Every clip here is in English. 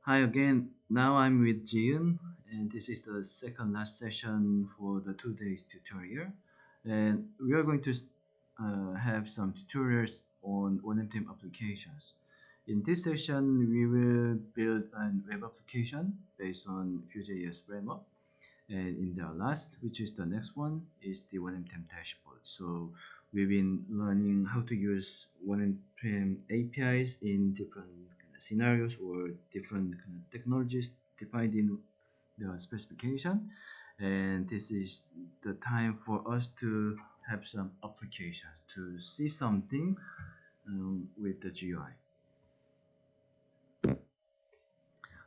Hi again. Now I'm with Jiun, and this is the second last session for the 2 days tutorial. And we are going to have some tutorials on oneM2M applications. In this session, we will build a web application based on Vue.js framework. And in the last, which is the next one, is the oneM2M dashboard. So we've been learning how to use oneM2M APIs in different kind of scenarios or different kind of technologies defined in the specification. And this is the time for us to have some applications to see something with the GUI.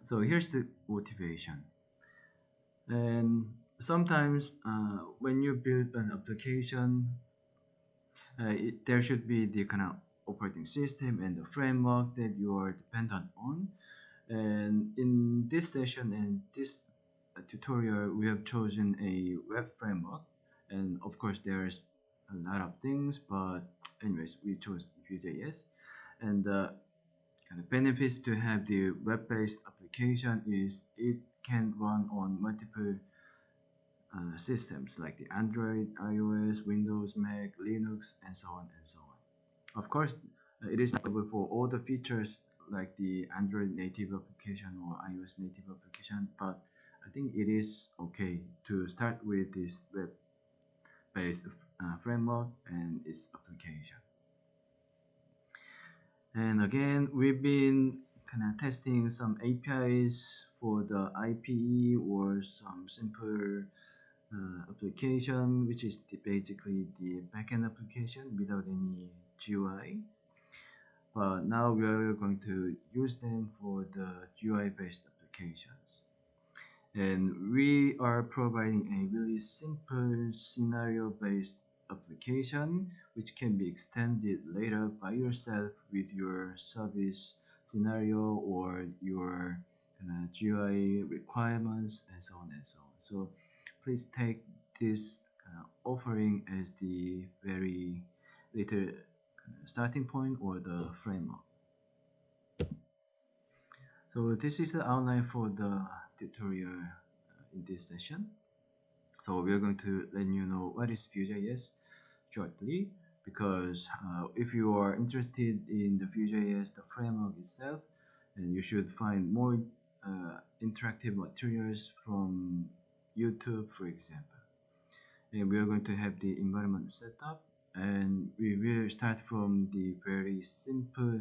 So here's the motivation. And sometimes when you build an application, there should be the kind of operating system and the framework that you are dependent on. And in this session and this tutorial, we have chosen a web framework. And of course, there's a lot of things, but anyways, we chose Vue.js. And the kind of benefits to have the web-based application is it can run on multiple systems like the Android, iOS, Windows, Mac, Linux, and so on and so on. Of course, it is available for all the features like the Android native application or iOS native application, but I think it is okay to start with this web-based framework and its application. And again, we've been kind of testing some APIs for the IPE or some simple application, which is basically the backend application without any GUI. But now we are going to use them for the GUI-based applications. And we are providing a really simple scenario-based application which can be extended later by yourself with your service scenario or your GUI requirements and so on and so on. So please take this offering as the very little starting point or the framework. So this is the outline for the tutorial in this session. So we're going to let you know what is Vue.js shortly, because if you are interested in the Vue.js, the framework itself, then you should find more interactive materials from YouTube, for example. And we are going to have the environment setup, and we will start from the very simple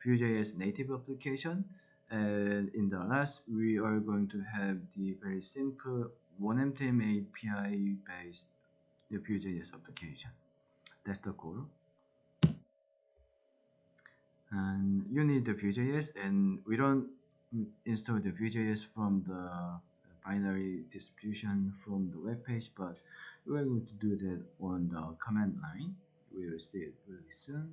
Vue.js native application, and in the last we are going to have the very simple oneM2M API based Vue.js application. That's the goal. And you need the Vue.js, and we don't install the Vue.js from the binary distribution from the web page, but we're going to do that on the command line. We will see it really soon.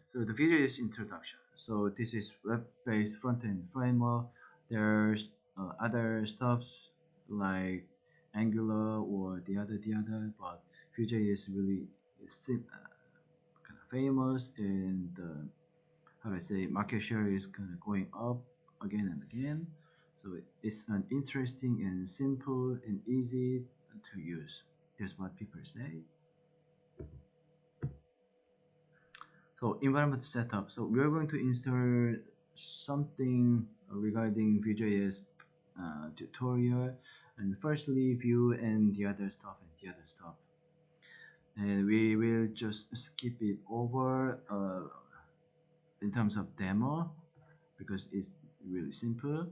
So the Vue.js introduction. So this is web-based front-end framework. There's other stuffs like Angular or the other, but Vue.js really is kind of famous, and how do I say, market share is kind of going up again and again. So it's an interesting and simple and easy to use. That's what people say. So environment setup. So we are going to install something regarding Vue.js tutorial, and firstly Vue and the other stuff and we will just skip it over in terms of demo because it's really simple.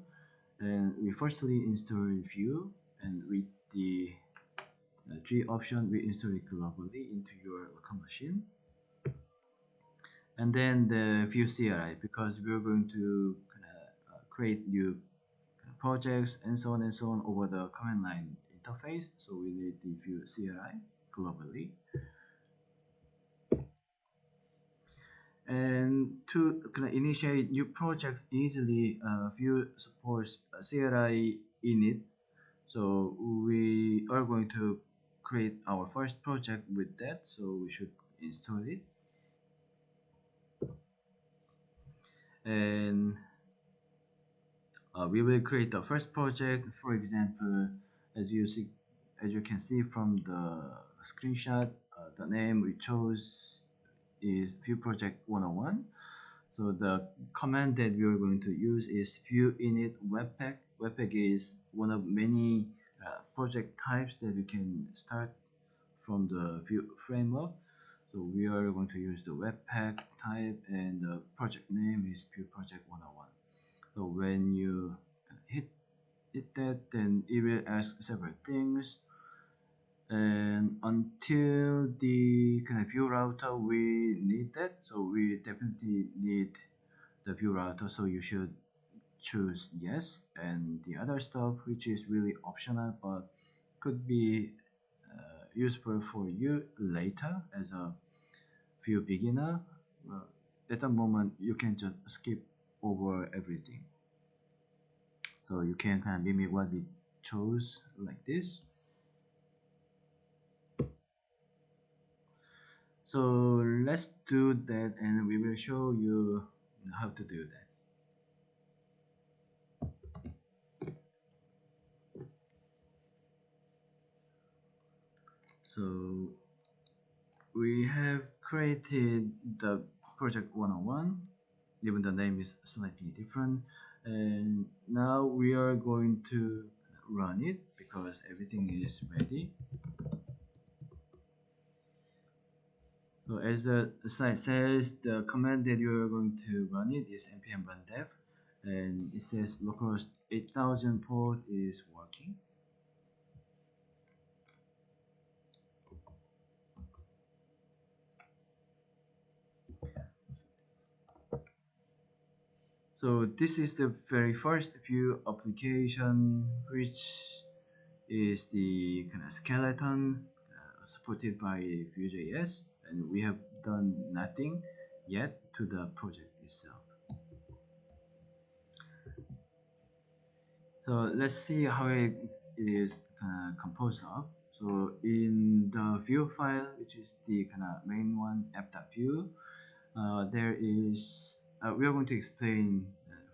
And we firstly install Vue, and with the three options we install it globally into your local machine. And then the Vue CLI, because we're going to create new projects and so on over the command line interface, so we need the Vue CLI globally. And to initiate new projects easily, Vue supports CLI init. So we are going to create our first project with that, so we should install it. And we will create the first project. For example, as you see, as you can see from the screenshot, the name we chose is Vue Project 101. So the command that we are going to use is Vue init webpack. Webpack is one of many project types that you can start from the Vue framework. So we are going to use the webpack type, and the project name is Vue Project 101. So when you hit that, then it will ask several things, and until the kind of view router we need that, so we definitely need the view router, so you should choose yes. And the other stuff which is really optional but could be useful for you later as a view beginner, uh, at the moment you can just skip over everything, so you can kind of mimic what we chose like this. So let's do that, and we will show you how to do that. So we have created the project 101, even the name is slightly different. And now we are going to run it because everything is ready. So as the slide says, the command that you are going to run it is npm run dev, and it says localhost 8000 port is working. So this is the very first Vue application, which is the kind of skeleton supported by Vue.js, and we have done nothing yet to the project itself. So let's see how it is composed of. So in the Vue file, which is the kind of main one, app.vue, there is we are going to explain,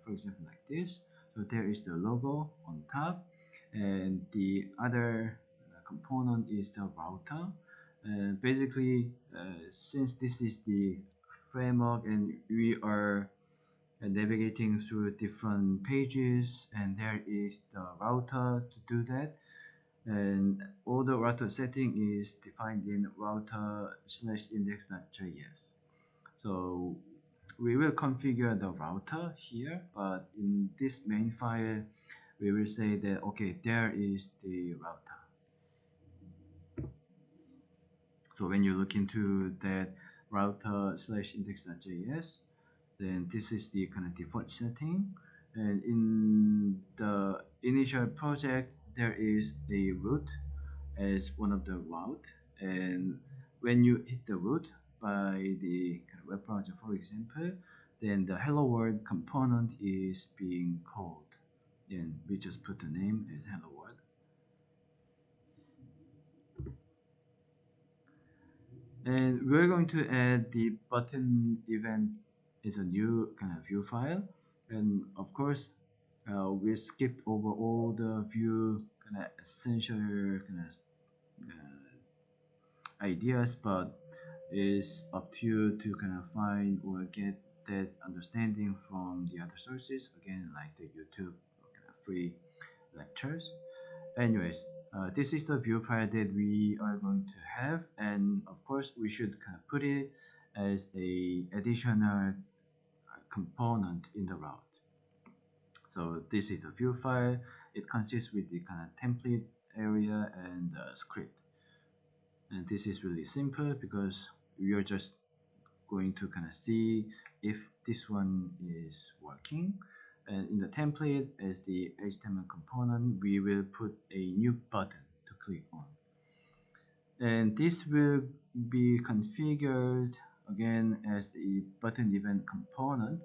for example, like this. So there is the logo on top, and the other component is the router. Basically, since this is the framework and we are navigating through different pages, and there is the router to do that, and all the router setting is defined in router slash index.js. So we will configure the router here, but in this main file we will say that okay, there is the router. So when you look into that router slash index.js, then this is the kind of default setting, and in the initial project there is a root as one of the route, and when you hit the root by the kind of web browser, for example, then the hello world component is being called. Then we just put the name as hello world. And we're going to add the button event as a new kind of Vue file. And of course, we skipped over all the Vue kind of essential kind of ideas, but it's up to you to kind of find or get that understanding from the other sources, again like the YouTube kind of free lectures. Anyways, this is the Vue file that we are going to have, and of course we should kind of put it as a additional component in the route. So this is the Vue file. It consists with the kind of template area and the script, and this is really simple because we are just going to kind of see if this one is working. And in the template as the HTML component, we will put a new button to click on, and this will be configured again as the button event component,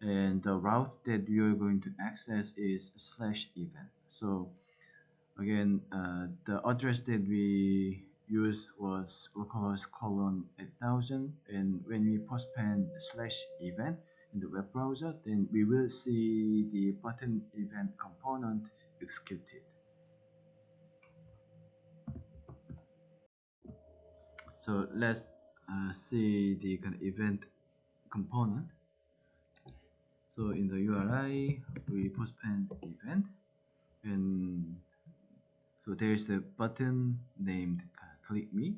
and the route that we are going to access is slash event. So again, the address that we used was localhost colon 8000, and when we postpone slash event, in the web browser, then we will see the button event component executed. So let's see the kind of event component. So in the URI, we postpend event, and so there is the button named click me.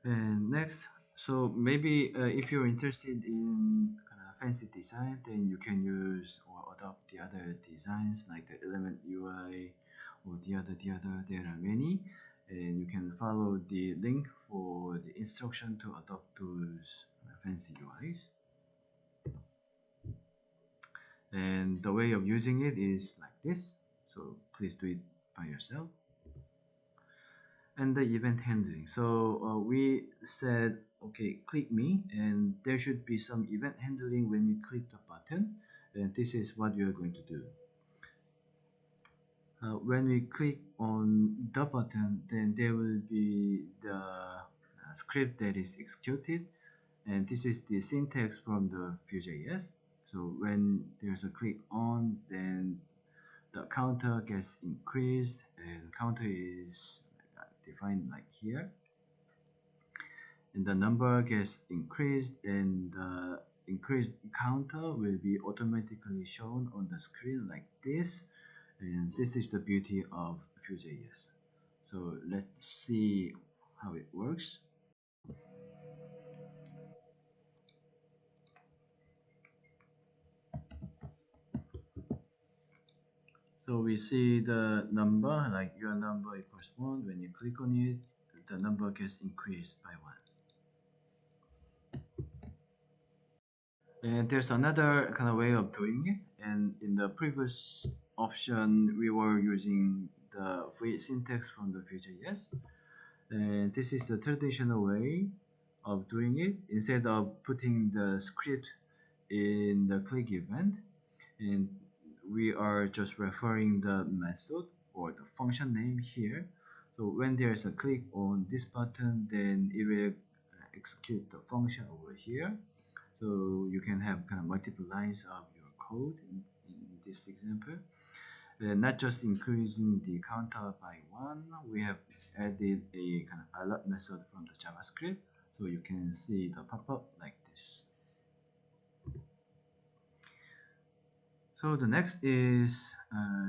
And next, so maybe if you're interested in fancy design, then you can use or adopt the other designs like the element UI or the other. There are many, and you can follow the link for the instruction to adopt those fancy UIs. And the way of using it is like this. So please do it by yourself. And the event handling. So we said, okay, click me, and there should be some event handling when you click the button. And this is what you are going to do. When we click on the button, then there will be the script that is executed, and this is the syntax from the Vue.js. So when there's a click on, then the counter gets increased, and counter is defined like here, and the number gets increased, and the increased counter will be automatically shown on the screen like this. And this is the beauty of Vue.js. So let's see how it works. So we see the number, like your number equals 1. When you click on it, the number gets increased by 1. And there's another kind of way of doing it. And in the previous option, we were using the free syntax from the Vue.js. And this is the traditional way of doing it. Instead of putting the script in the click event, and we are just referring the method or the function name here. So when there's a click on this button, then it will execute the function over here. So you can have kind of multiple lines of your code in this example. Not just increasing the counter by 1, we have added a kind of alert method from the JavaScript, so you can see the pop-up like this. So the next is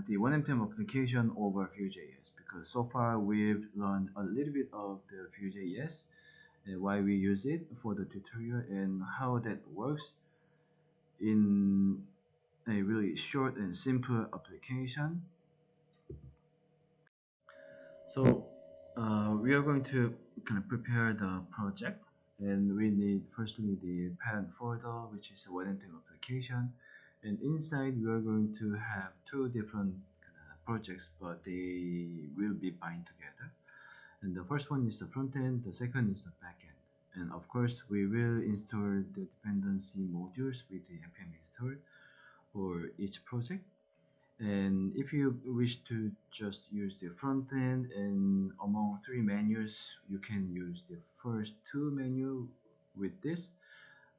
the oneM2M application over Vue.js, because so far we've learned a little bit of the Vue.js, why we use it for the tutorial, and how that works in a really short and simple application. So we are going to kind of prepare the project, and we need firstly the parent folder, which is a oneM2M application, and inside we are going to have two different projects, but they will be bind together. And the first one is the front end, the second is the back end. And of course, we will install the dependency modules with the npm install for each project. And if you wish to just use the front end, and among three menus, you can use the first two menu with this.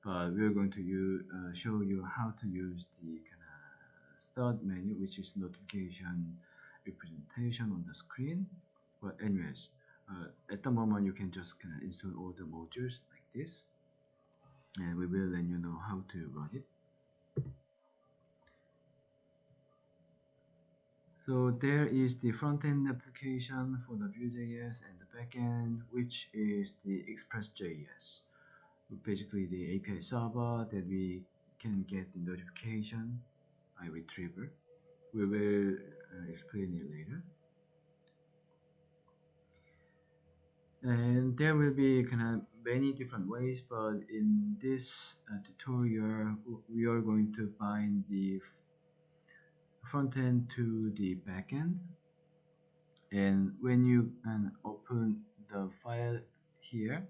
But we're going to show you how to use the kind of third menu, which is notification representation on the screen. But anyways, at the moment you can just kind of install all the modules like this, and we will let you know how to run it. So there is the front-end application for the Vue.js, and the backend, which is the Express.js. Basically the API server that we can get the notification by retriever. We will explain it later. And there will be kind of many different ways, but in this tutorial we are going to bind the front end to the backend. And when you open the file here,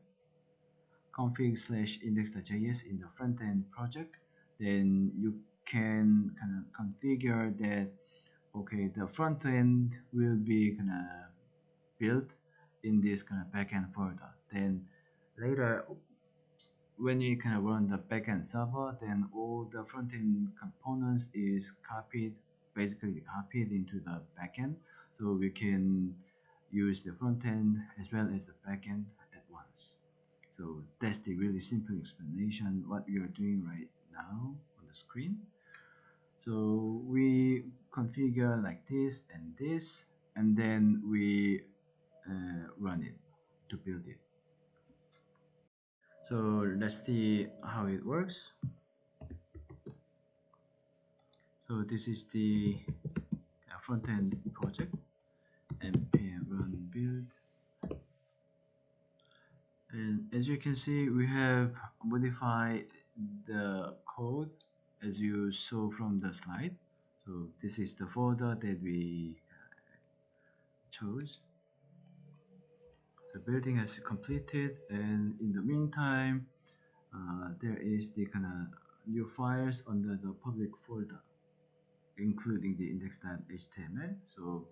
config/index.js in the front end project, then you can kind of configure that, okay, the front end will be kind of built in this kind of backend folder. Then later, when you kind of run the backend server, then all the front-end components is basically copied into the backend, so we can use the front end as well as the backend at once. So that's the really simple explanation what we are doing right now on the screen. So we configure like this, and then we run it to build it. So let's see how it works. So this is the front-end project, npm run build, and as you can see, we have modified the code as you saw from the slide. So this is the folder that we chose. So building has completed, and in the meantime, there is the kind of new files under the public folder, including the index.html. So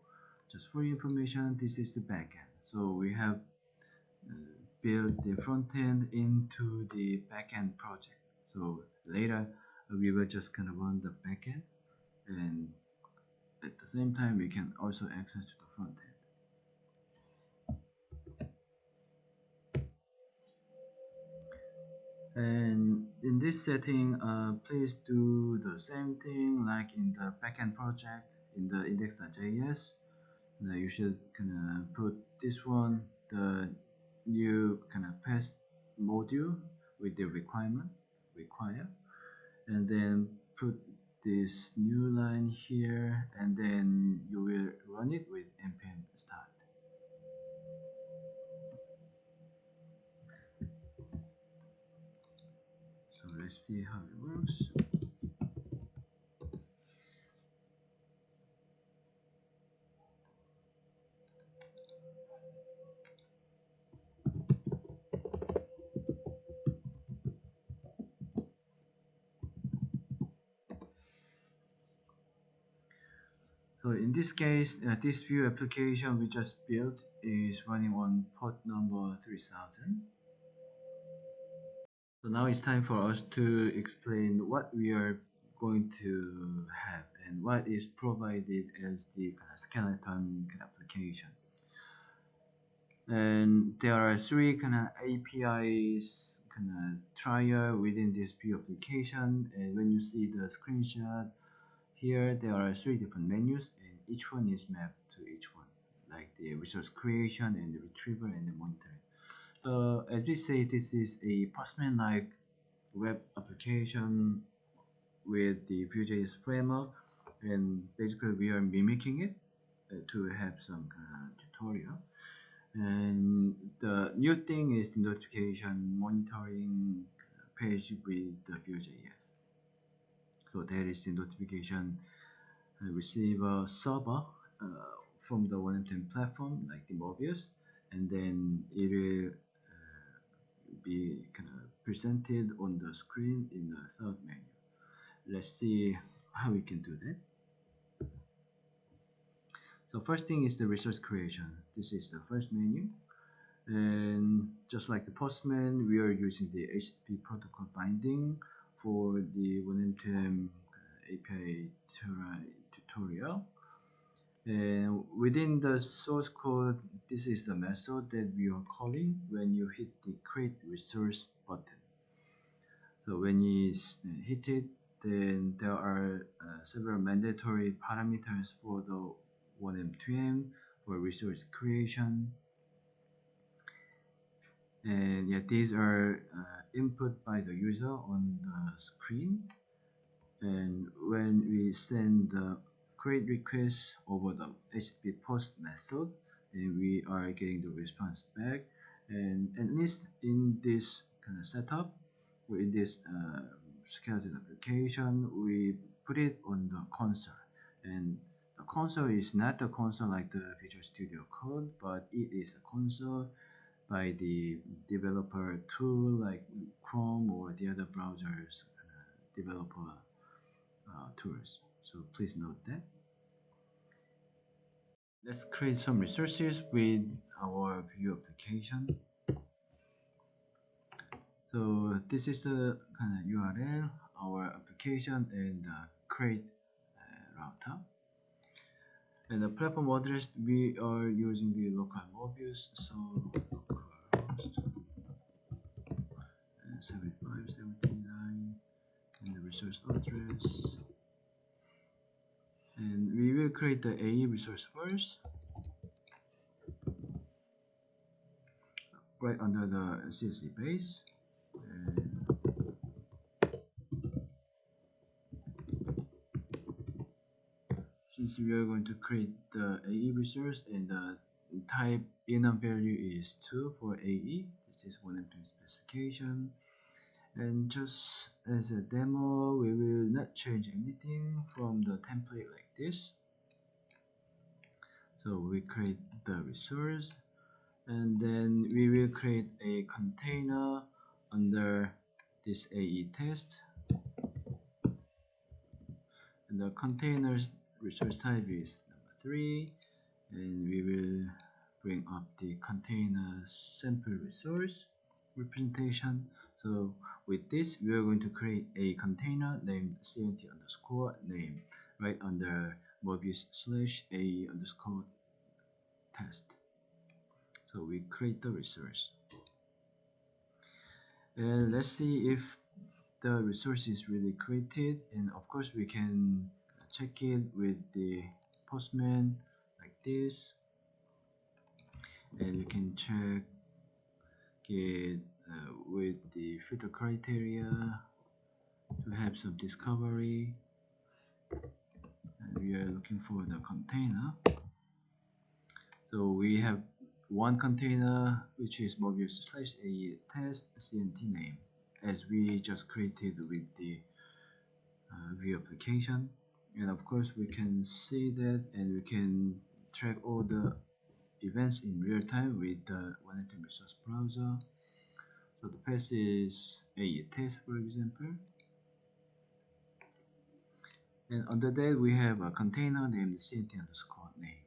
just for your information, this is the backend. So we have built the front end into the backend project. So later we will just kind of run the backend, and at the same time we can also access to the front end. And in this setting, please do the same thing like in the backend project in the index.js. Now you should kind of put this one, the new kind of paste module with the require, and then put this new line here, and then you will run it with npm start. So let's see how it works. So in this case, this Vue application we just built is running on port number 3000. So now it's time for us to explain what we are going to have and what is provided as the kind of skeleton kind of application. And there are three kind of APIs kind of trial within this Vue application. And when you see the screenshot here, there are three different menus, and each one is mapped to each one, like the resource creation and the retrieval and the monitoring. So as we say, this is a Postman-like web application with the Vue.js framework, and basically we are mimicking it to have some tutorial. And the new thing is the notification monitoring page with the Vue.js. So there is the notification receiver server from the oneM2M platform, like the Mobius, and then it will be kind of presented on the screen in the third menu. Let's see how we can do that. So first thing is the resource creation. This is the first menu, and just like the Postman, we are using the HTTP protocol binding for the oneM2M API tutorial. And within the source code, this is the method that we are calling when you hit the create resource button. So when you hit it, then there are several mandatory parameters for the oneM2M for resource creation. And yeah, these are input by the user on the screen. And when we send the create request over the HTTP post method, then we are getting the response back. And at least in this kind of setup, or in this skeleton application, we put it on the console. And the console is not the console like the Visual Studio Code, but it is a console by the developer tool like Chrome or the other browsers developer tools. So please note that. Let's create some resources with our Vue application. So this is the kind of URL, our application, and the create router. And the platform address, we are using the local Mobius, so localhost 7579, and the resource address. And we will create the AE resource first, right under the CSV base. And since we are going to create the AE resource and the type enum value is 2 for AE, this is oneM2M specification. And just as a demo, we will not change anything from the template like this. So we create the resource, and then we will create a container under this AE test. And the container's resource type is number 3, and we will bring up the container sample resource representation. So with this, we are going to create a container named cnt underscore name right under Mobius slash a underscore test. So we create the resource, and let's see if the resource is really created. And of course we can check it with the postman like this, and you can check it with the filter criteria to have some discovery. And we are looking for the container. So we have one container which is Mobius slash a test cnt name, as we just created with the Vue application. And of course we can see that, and we can track all the events in real time with the oneM2M resource browser. So the path is a test, for example, and under that we have a container named cnt underscore name.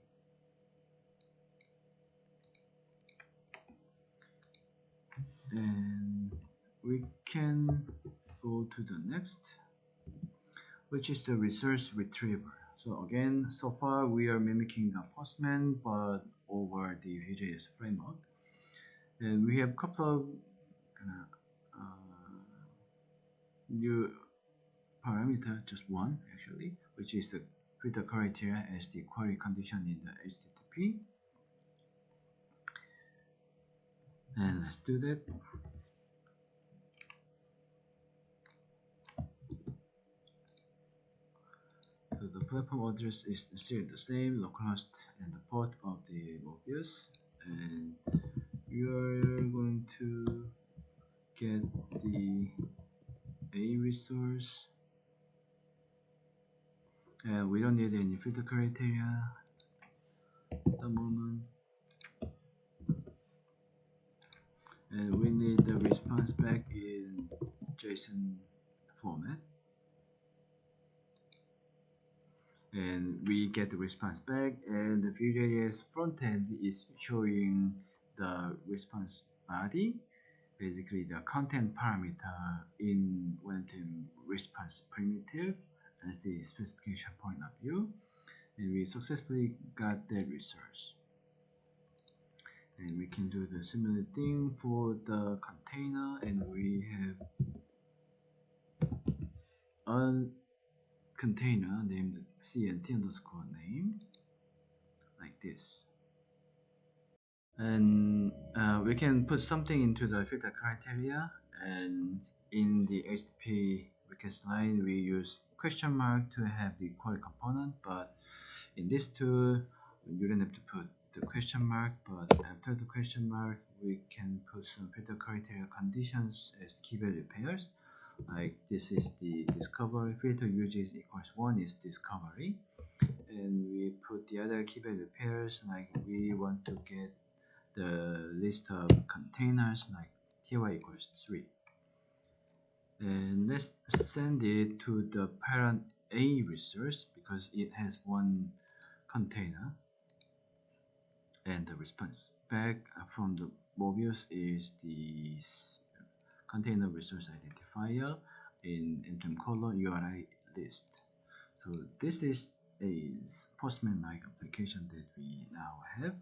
And we can go to the next, which is the resource retriever. So again, so far we are mimicking the Postman but over the Vue.js framework, and we have a couple of new parameter, just one actually, which is the filter criteria as the query condition in the HTTP. And let's do that. So the platform address is still the same, localhost and the port of the Mobius, and we are going to get the A resource, and we don't need any filter criteria at the moment, and we need the response back in JSON format. And we get the response back, and the Vue.js frontend is showing the response body, basically the content parameter in oneM2M response primitive as the specification point of view, and we successfully got that resource. And we can do the similar thing for the container, and we have a container named cnt underscore name like this. And we can put something into the filter criteria, and in the HTTP request line we use question mark to have the query component, but in this tool you don't have to put the question mark, but after the question mark we can put some filter criteria conditions as key value pairs. Like this is the discovery, filter uses equals 1 is discovery, and we put the other key value pairs, like we want to get the list of containers like ty equals 3, and let's send it to the parent A resource because it has one container. and the response back from the Mobius is the container resource identifier in npm color URI list. So this is a Postman-like application that we now have.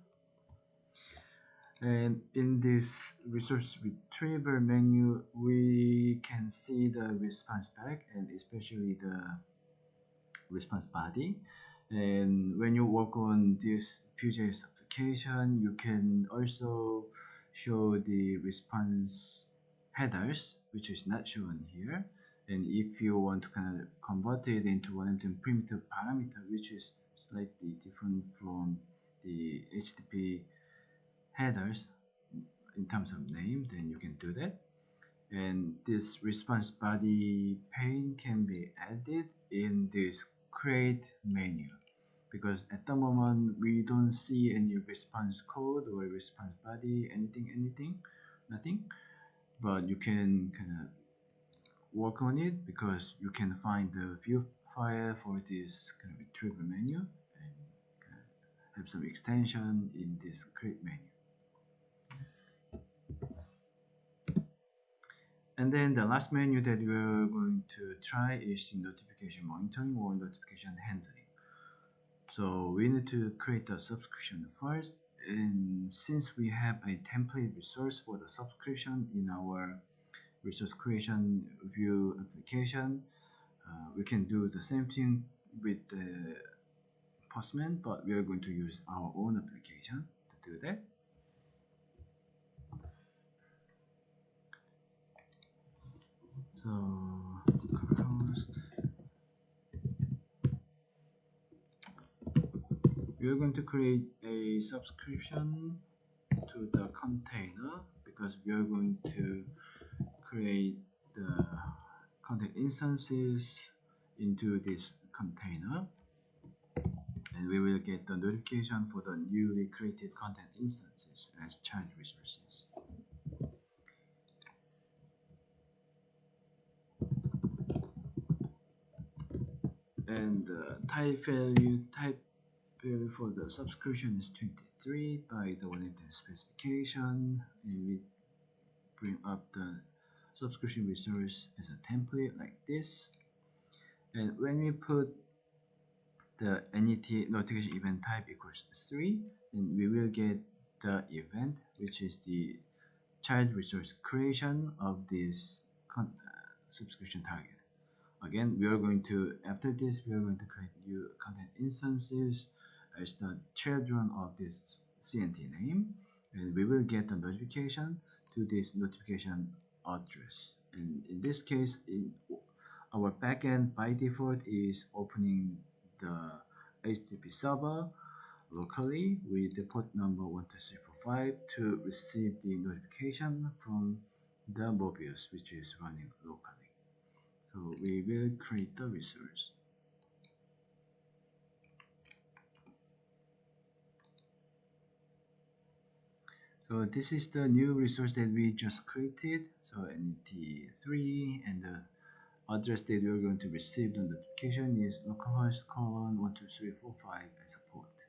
And in this resource retriever menu, we can see the response back and especially the response body. And when you work on this Vue.js application, you can also show the response headers, which is not shown here. And if you want to kind of convert it into oneM2M primitive parameter, which is slightly different from the HTTP headers in terms of name, then you can do that. And this response body pane can be added in this create menu, because at the moment we don't see any response code or response body, anything, nothing. But you can kind of work on it, because you can find the view file for this kind of retriever menu and kind of have some extension in this create menu. And then the last menu that we're going to try is notification monitoring or notification handling. So we need to create a subscription first, and since we have a template resource for the subscription in our resource creation Vue application, we can do the same thing with the Postman, but we are going to use our own application to do that. So first, we are going to create a subscription to the container, because we are going to create the content instances into this container, and we will get the notification for the newly created content instances as child resources. And type value for the subscription is 23 by the oneM2M specification, and we bring up the subscription resource as a template like this. And when we put the NET notification event type equals 3, then we will get the event, which is the child resource creation of this subscription target. Again, we are going to, after this, we are going to create new content instances as the children of this CNT name, and we will get a notification to this notification address. And in this case, our backend by default is opening the HTTP server locally with the port number 12345 to receive the notification from the Mobius, which is running locally. So we will create the resource. So this is the new resource that we just created. So NET3, and the address that we're going to receive the notification is localhost:12345 as a port.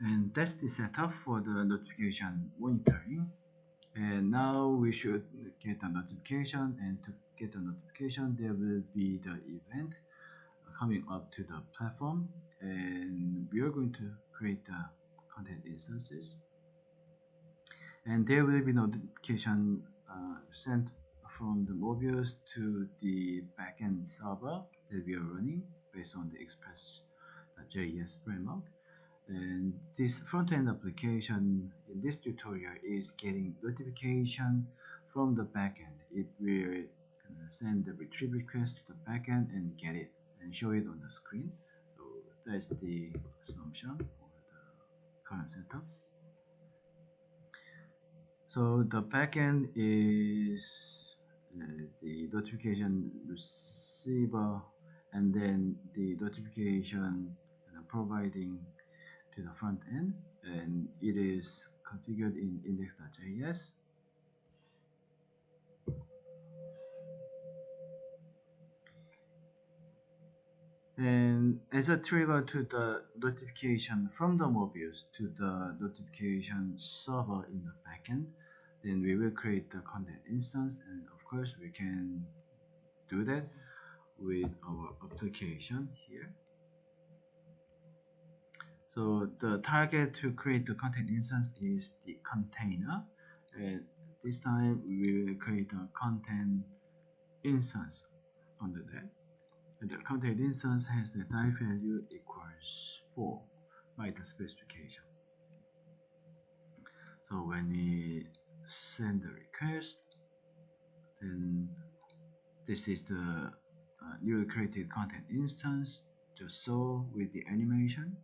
And that's the setup for the notification monitoring. And now we should get a notification, and to get a notification there will be the event coming up to the platform, and we are going to create the content instances, and there will be notification sent from the Mobius to the backend server that we are running based on the Express.js framework. And this front-end application in this tutorial is getting notification from the backend. It will send the retrieve request to the backend and get it and show it on the screen. So that's the assumption for the current setup. So the backend is the notification receiver, and then the notification providing to the front end, and it is configured in index.js. And as a trigger to the notification from the Mobius to the notification server in the backend, then we will create the content instance, and of course we can do that with our application here. So the target to create the content instance is the container, and this time we will create a content instance under that. And the content instance has the type value equals 4 by the specification. So when we send the request, then this is the newly created content instance, just so with the animation.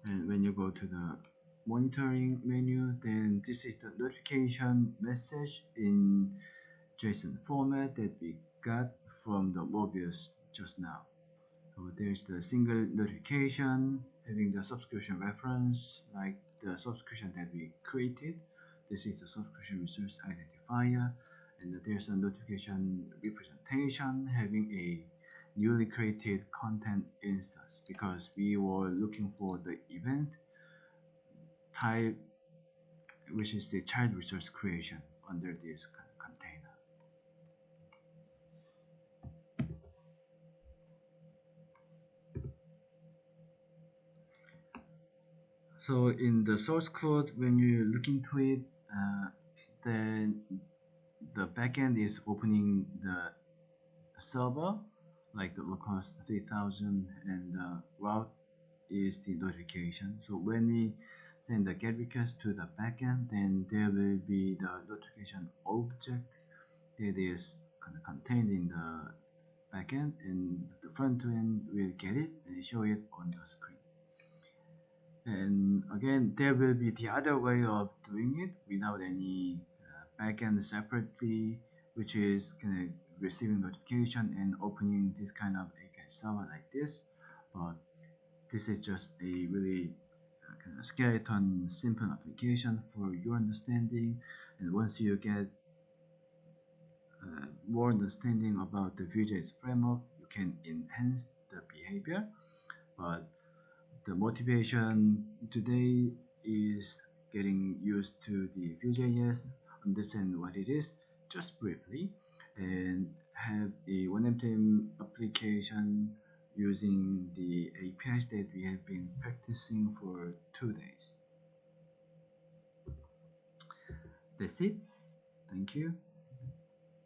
And when you go to the monitoring menu, then this is the notification message in JSON format that we got from the Mobius just now. So there's the single notification having the subscription reference, like the subscription that we created. This is the subscription resource identifier, and there's a notification representation having a newly created content instance because we were looking for the event type, which is the child resource creation under this container. So in the source code, when you look into it, then the backend is opening the server, like the localhost 3000, and the route is the notification. So when we send the GET request to the backend, then there will be the notification object that is contained in the backend, and the front end will get it and show it on the screen. And again, there will be the other way of doing it without any backend separately, which is receiving notification and opening this kind of API server like this. But this is just a really kind of skeleton simple application for your understanding. And once you get more understanding about the Vue.js framework, you can enhance the behavior. But the motivation today is getting used to the Vue.js, understand what it is just briefly, and have a oneM2M application using the APIs that we have been practicing for 2 days. That's it. Thank you.